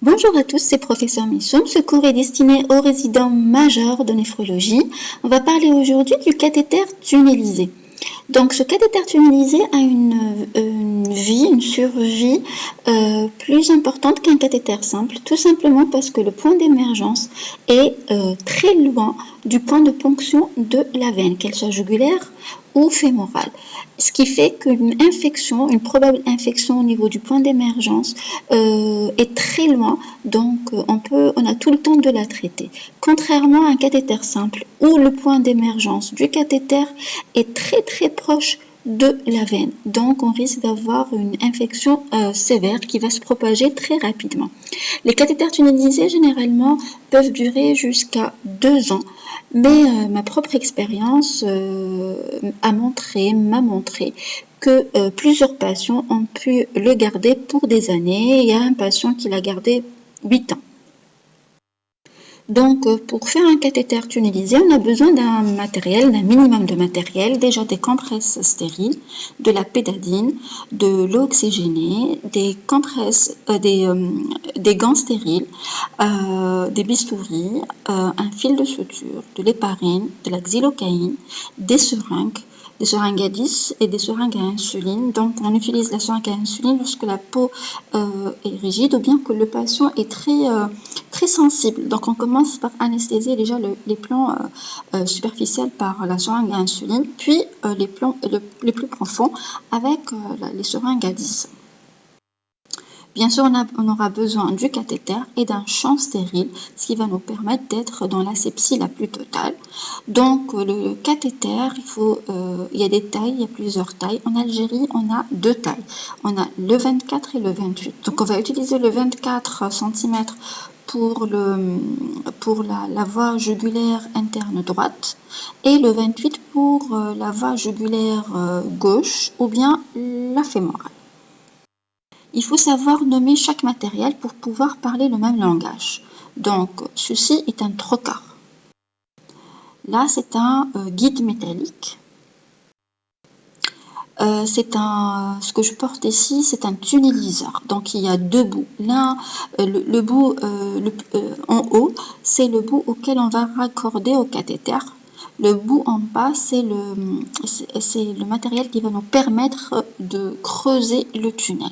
Bonjour à tous, c'est Professeur Missoum. Ce cours est destiné aux résidents majeurs de néphrologie. On va parler aujourd'hui du cathéter tunnelisé. Donc ce cathéter tunnelisé a une survie plus importante qu'un cathéter simple, tout simplement parce que le point d'émergence est très loin du point de ponction de la veine, qu'elle soit jugulaire ou fémorale. Ce qui fait une probable infection au niveau du point d'émergence est très loin, donc on a tout le temps de la traiter. Contrairement à un cathéter simple où le point d'émergence du cathéter est très proche de la veine. Donc, on risque d'avoir une infection sévère qui va se propager très rapidement. Les cathéters tunnelisés, généralement, peuvent durer jusqu'à 2 ans. Mais ma propre expérience m'a montré que plusieurs patients ont pu le garder pour des années. Il y a un patient qui l'a gardé 8 ans. Donc, pour faire un cathéter tunnelisé, on a besoin d'un minimum de matériel, déjà des compresses stériles, de la pédadine, de l'eau oxygénée, des gants stériles, des bistouris, un fil de suture, de l'héparine, de la xylocaïne, des seringues à 10 et des seringues à insuline. Donc, on utilise la seringue à insuline lorsque la peau est rigide ou bien que le patient est très sensible. Donc, on commence par anesthésier déjà les plans superficiels par la seringue à insuline, puis les plans les plus profonds avec les seringues à 10. Bien sûr, on aura besoin du cathéter et d'un champ stérile, ce qui va nous permettre d'être dans l'asepsie la plus totale. Donc, le cathéter, il y a des tailles, il y a plusieurs tailles. En Algérie, on a 2 tailles. On a le 24 et le 28. Donc, on va utiliser le 24 cm pour la voie jugulaire interne droite et le 28 pour la voie jugulaire gauche ou bien la fémorale. Il faut savoir nommer chaque matériel pour pouvoir parler le même langage. Donc, ceci est un trocar. Là, c'est un guide métallique. Ce que je porte ici, c'est un tunneliseur. Donc, il y a 2 bouts. L'un, le bout en haut, c'est le bout auquel on va raccorder au cathéter. Le bout en bas, c'est le matériel qui va nous permettre de creuser le tunnel.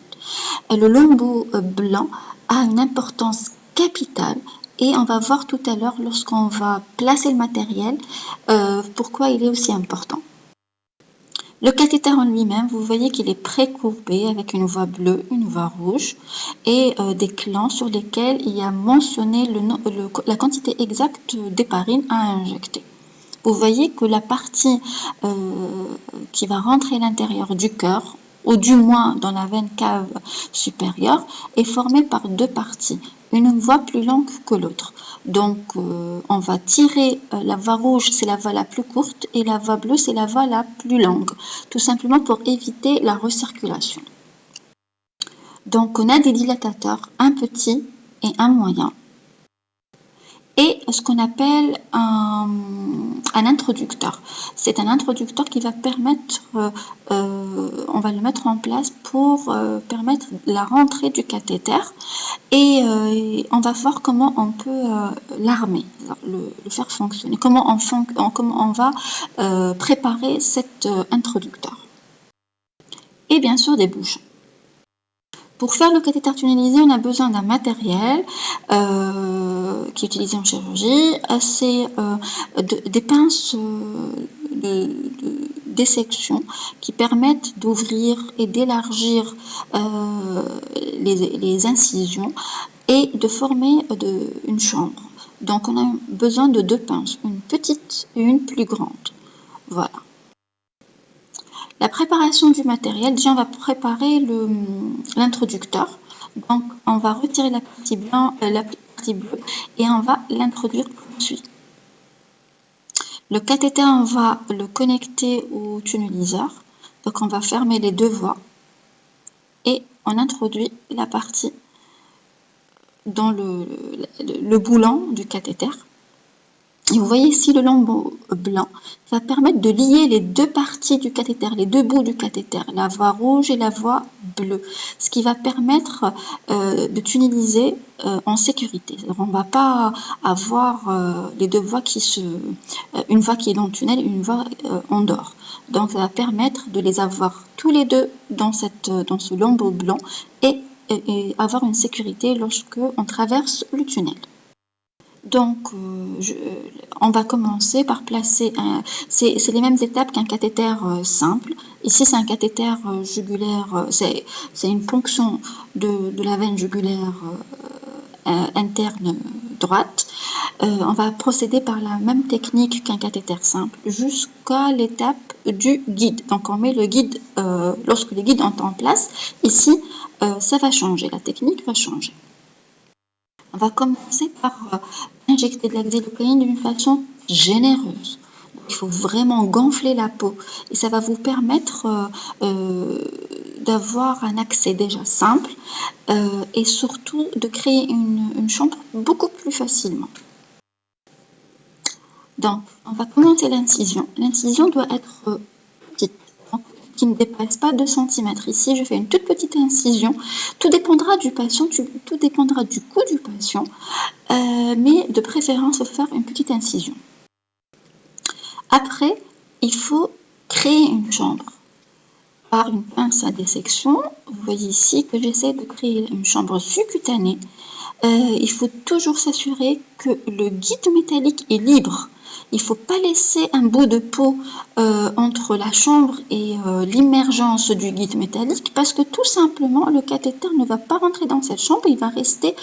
Le long bout blanc a une importance capitale et on va voir tout à l'heure lorsqu'on va placer le matériel pourquoi il est aussi important. Le cathéter en lui-même, vous voyez qu'il est pré-courbé avec une voie bleue, une voie rouge et des clans sur lesquels il y a mentionné la quantité exacte d'héparine à injecter. Vous voyez que la partie qui va rentrer à l'intérieur du cœur, ou du moins dans la veine cave supérieure, est formée par 2 parties, une voie plus longue que l'autre. Donc, on va tirer la voie rouge, c'est la voie la plus courte, et la voie bleue, c'est la voie la plus longue, tout simplement pour éviter la recirculation. Donc, on a des dilatateurs, un petit et un moyen, et ce qu'on appelle un introducteur. C'est un introducteur qui va permettre, on va le mettre en place pour permettre la rentrée du cathéter et on va voir comment on peut l'armer, le faire fonctionner, comment on va préparer cet introducteur. Et bien sûr des bouchons. Pour faire le cathéter tunnelisé, on a besoin d'un matériel qui est utilisé en chirurgie, des pinces de dissection qui permettent d'ouvrir et d'élargir les incisions et de former une chambre. Donc on a besoin de 2 pinces, une petite et une plus grande. Voilà. La préparation du matériel, déjà on va préparer l'introducteur. Donc on va retirer la partie bleue et on va l'introduire comme suit. Le cathéter, on va le connecter au tunneliseur. Donc on va fermer les 2 voies et on introduit la partie dans le boulant du cathéter. Et vous voyez ici le lambeau blanc, ça va permettre de lier les deux parties du cathéter, les deux bouts du cathéter, la voie rouge et la voie bleue, ce qui va permettre de tunneliser en sécurité. Alors, on ne va pas avoir les deux voies une voie qui est dans le tunnel, une voie en dehors. Donc ça va permettre de les avoir tous les deux dans ce lambeau blanc et avoir une sécurité lorsque on traverse le tunnel. Donc, on va commencer par placer c'est les mêmes étapes qu'un cathéter simple. Ici, c'est un cathéter jugulaire, c'est une ponction de la veine jugulaire interne droite. On va procéder par la même technique qu'un cathéter simple jusqu'à l'étape du guide. Donc, on met le guide, lorsque le guide est en place, ici, ça va changer, la technique va changer. On va commencer par injecter de la xylocaïne d'une façon généreuse. Il faut vraiment gonfler la peau et ça va vous permettre d'avoir un accès déjà simple et surtout de créer une chambre beaucoup plus facilement. Donc, on va commencer l'incision. L'incision doit être petite, qui ne dépasse pas 2 cm. Ici, je fais une toute petite incision. Tout dépendra du patient, tout dépendra du coût du patient, mais de préférence, il faut faire une petite incision. Après, il faut créer une chambre par une pince à dissection. Vous voyez ici que j'essaie de créer une chambre subcutanée. Il faut toujours s'assurer que le guide métallique est libre. Il ne faut pas laisser un bout de peau entre la chambre et l'immergence du guide métallique parce que tout simplement le cathéter ne va pas rentrer dans cette chambre, il va rester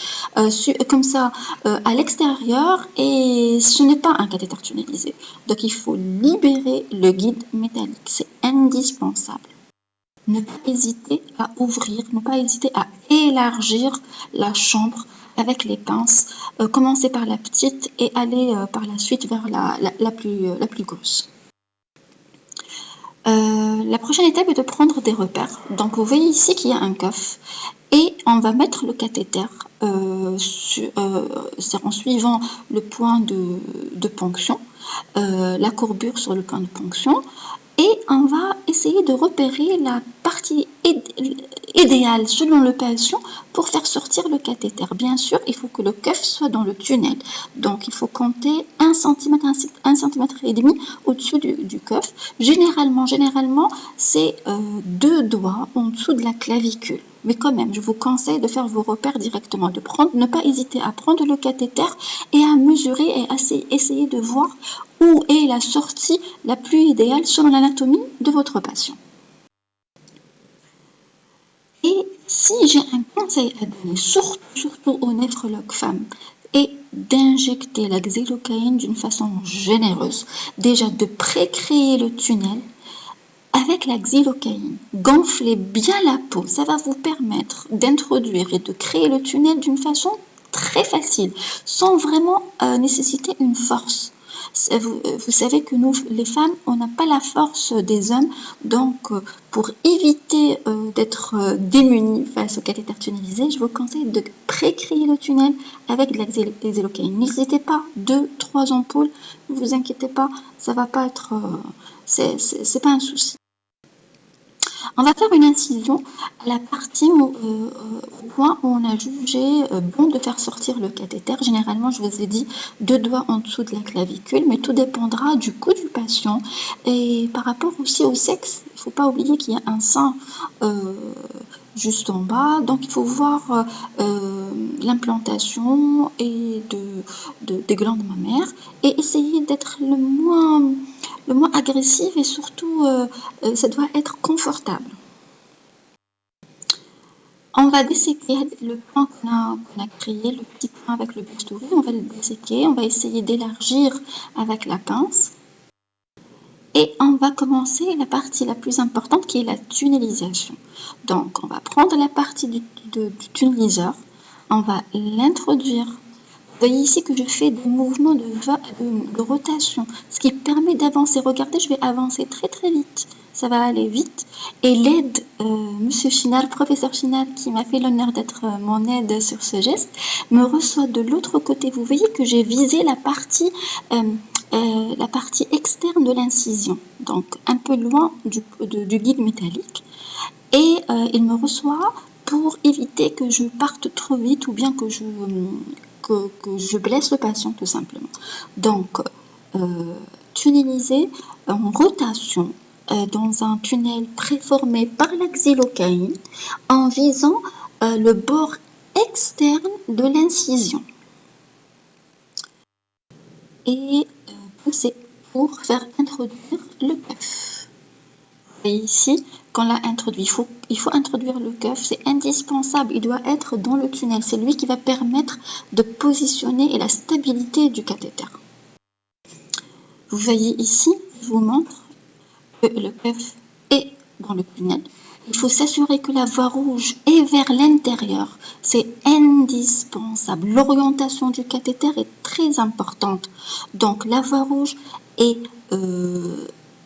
comme ça à l'extérieur et ce n'est pas un cathéter tunnelisé. Donc il faut libérer le guide métallique, c'est indispensable. Ne pas hésiter à ouvrir, ne pas hésiter à élargir la chambre avec les pinces, commencer par la petite et aller par la suite vers la plus grosse. La prochaine étape est de prendre des repères. Donc vous voyez ici qu'il y a un coffre et on va mettre le cathéter en suivant le point de ponction, la courbure sur le point de ponction. Et on va essayer de repérer la partie idéale selon le patient pour faire sortir le cathéter. Bien sûr, il faut que le cuff soit dans le tunnel. Donc, il faut compter 1 cm, 1 cm et demi au-dessus du cuff. Généralement, c'est 2 doigts en dessous de la clavicule. Mais quand même, je vous conseille de faire vos repères directement, ne pas hésiter à prendre le cathéter et à mesurer et à essayer de voir où est la sortie la plus idéale selon l'anatomie de votre patient. Et si j'ai un conseil à donner, surtout aux néphrologues femmes, est d'injecter la xylocaïne d'une façon généreuse. Déjà de pré-créer le tunnel avec la xylocaïne. Gonflez bien la peau, ça va vous permettre d'introduire et de créer le tunnel d'une façon très facile, sans vraiment nécessiter une force. Vous savez que nous, les femmes, on n'a pas la force des hommes, donc pour éviter d'être démunies face au cathéter tunnelisé, je vous conseille de pré-créer le tunnel avec de la xylocaïne. N'hésitez pas, 2-3 ampoules, ne vous inquiétez pas, ça va pas être, c'est pas un souci. On va faire une incision à la partie au point où on a jugé bon de faire sortir le cathéter. Généralement, je vous ai dit 2 doigts en dessous de la clavicule, mais tout dépendra du coût du patient. Et par rapport aussi au sexe, il ne faut pas oublier qu'il y a un sein juste en bas, donc il faut voir l'implantation et des glandes mammaires et essayer d'être le moins agressif et surtout ça doit être confortable. On va disséquer le point qu'on a créé, le petit point avec le bistouri, on va le disséquer, on va essayer d'élargir avec la pince. Et on va commencer la partie la plus importante qui est la tunnelisation. Donc on va prendre la partie du tunneliseur, on va l'introduire Vous voyez ici que je fais des mouvements de rotation, ce qui permet d'avancer. Regardez, je vais avancer très très vite. Ça va aller vite. Et l'aide, Monsieur Chinal, professeur Chinal, qui m'a fait l'honneur d'être mon aide sur ce geste, me reçoit de l'autre côté. Vous voyez que j'ai visé la partie externe de l'incision, donc un peu loin du guide métallique. Et il me reçoit pour éviter que je parte trop vite ou bien que je blesse le patient tout simplement. Donc, tunneliser en rotation dans un tunnel préformé par la xylocaïne en visant le bord externe de l'incision. Et pousser pour faire introduire le cuff. Et ici, quand on l'a introduit, il faut introduire le cuff, c'est indispensable, il doit être dans le tunnel. C'est lui qui va permettre de positionner et la stabilité du cathéter. Vous voyez ici, je vous montre que le cuff est dans le tunnel. Il faut s'assurer que la voie rouge est vers l'intérieur. C'est indispensable. L'orientation du cathéter est très importante. Donc la voie rouge est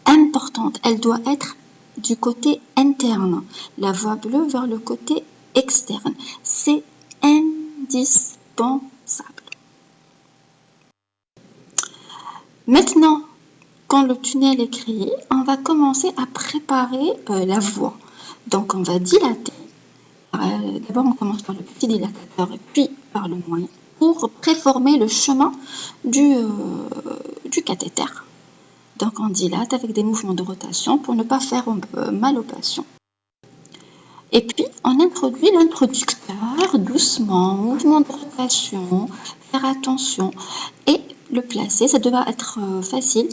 importante. Elle doit être du côté interne. La voie bleue vers le côté externe. C'est indispensable. Maintenant, quand le tunnel est créé, on va commencer à préparer la voie. Donc, on va dilater. D'abord, on commence par le petit dilatateur et puis par le moyen pour préformer le chemin du cathéter. Donc, on dilate avec des mouvements de rotation pour ne pas faire mal au patient. Et puis, on introduit l'introducteur doucement, mouvement de rotation, faire attention et le placer. Ça devra être facile.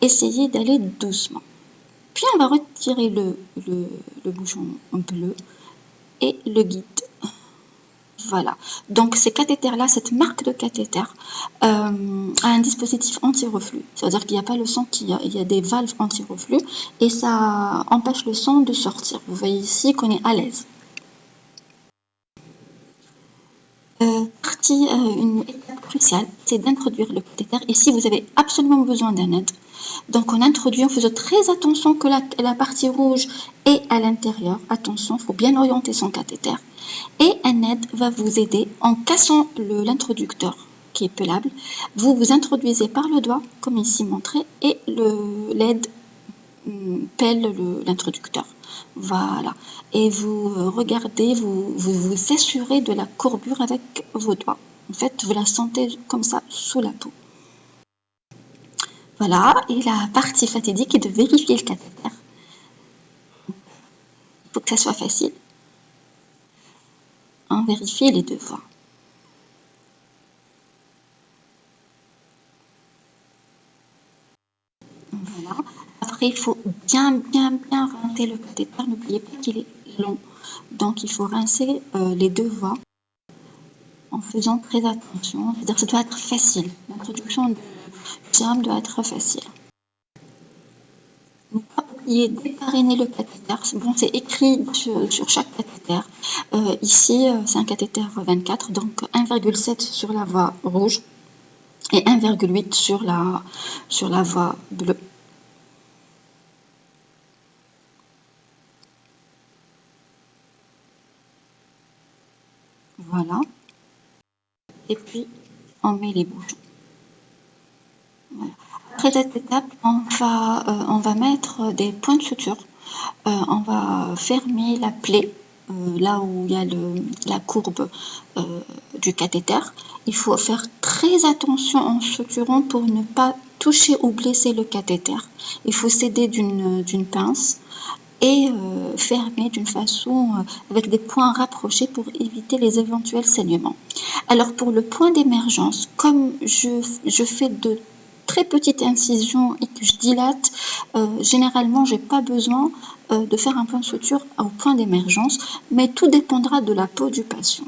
Essayez d'aller doucement. Puis on va retirer le bouchon bleu et le guide. Voilà. Donc ces cathéters-là, cette marque de cathéter a un dispositif anti-reflux. C'est-à-dire qu'il n'y a pas le sang, il y a des valves anti-reflux et ça empêche le sang de sortir. Vous voyez ici qu'on est à l'aise. Une étape cruciale, c'est d'introduire le cathéter. Ici, vous avez absolument besoin d'un aide. Donc, on introduit en faisant très attention que la partie rouge est à l'intérieur. Attention, il faut bien orienter son cathéter. Et un aide va vous aider en cassant l'introducteur qui est pelable. Vous vous introduisez par le doigt, comme ici montré, et l'aide pèle l'introducteur. Voilà. Et vous regardez, vous assurez de la courbure avec vos doigts. En fait, vous la sentez comme ça sous la peau. Voilà. Et la partie fatidique est de vérifier le cathéter. Il faut que ça soit facile. On vérifie les deux fois. Voilà. Après, il faut bien rincer le cathéter. N'oubliez pas qu'il est long. Donc, il faut rincer les deux voies en faisant très attention. C'est-à-dire que ça doit être facile. L'introduction du germe doit être facile. Ne pas oublier d'épariner le cathéter. Bon, c'est écrit sur chaque cathéter. Ici, c'est un cathéter 24, donc 1,7 sur la voie rouge et 1,8 sur la voie bleue. Voilà. Et puis, on met les bouchons. Voilà. Après cette étape, on va mettre des points de suture. On va fermer la plaie, là où il y a la courbe du cathéter. Il faut faire très attention en suturant pour ne pas toucher ou blesser le cathéter. Il faut s'aider d'une pince et fermer d'une façon avec des points rapprochés pour éviter les éventuels saignements. Alors pour le point d'émergence, comme je fais de très petites incisions et que je dilate, généralement j'ai pas besoin de faire un point de suture au point d'émergence, mais tout dépendra de la peau du patient.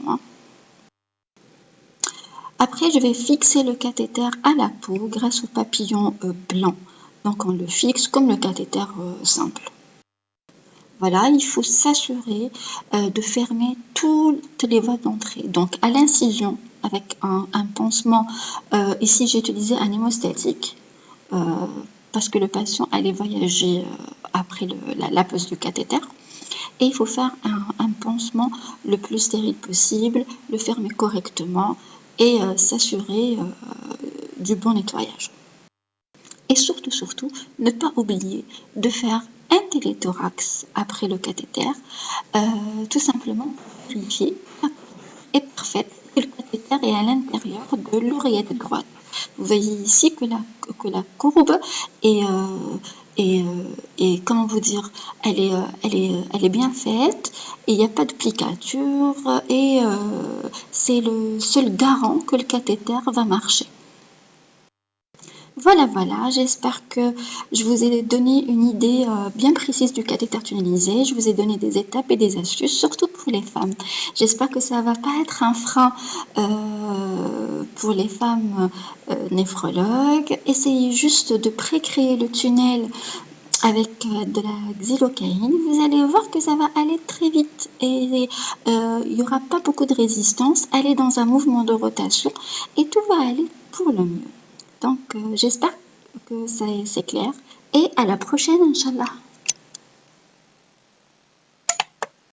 Après, je vais fixer le cathéter à la peau grâce au papillon blanc. Donc on le fixe comme le cathéter simple. Voilà, il faut s'assurer de fermer toutes les voies d'entrée. Donc à l'incision, avec un pansement. Ici, j'ai utilisé un hémostatique parce que le patient allait voyager après la pose du cathéter. Et il faut faire un pansement le plus stérile possible, le fermer correctement et s'assurer du bon nettoyage. Et surtout, ne pas oublier de faire un téléthorax après le cathéter, tout simplement pour vérifier que la courbure est parfaite, que le cathéter est à l'intérieur de l'oreillette droite. Vous voyez ici que la courbe est comment vous dire, elle est bien faite, et il n'y a pas de plicature, et c'est le seul garant que le cathéter va marcher. Voilà, j'espère que je vous ai donné une idée bien précise du cathéter tunnelisé. Je vous ai donné des étapes et des astuces, surtout pour les femmes. J'espère que ça ne va pas être un frein pour les femmes néphrologues. Essayez juste de pré-créer le tunnel avec de la xylocaïne. Vous allez voir que ça va aller très vite et il n'y aura pas beaucoup de résistance. Allez dans un mouvement de rotation et tout va aller pour le mieux. Donc, j'espère que c'est clair et à la prochaine, Inch'Allah.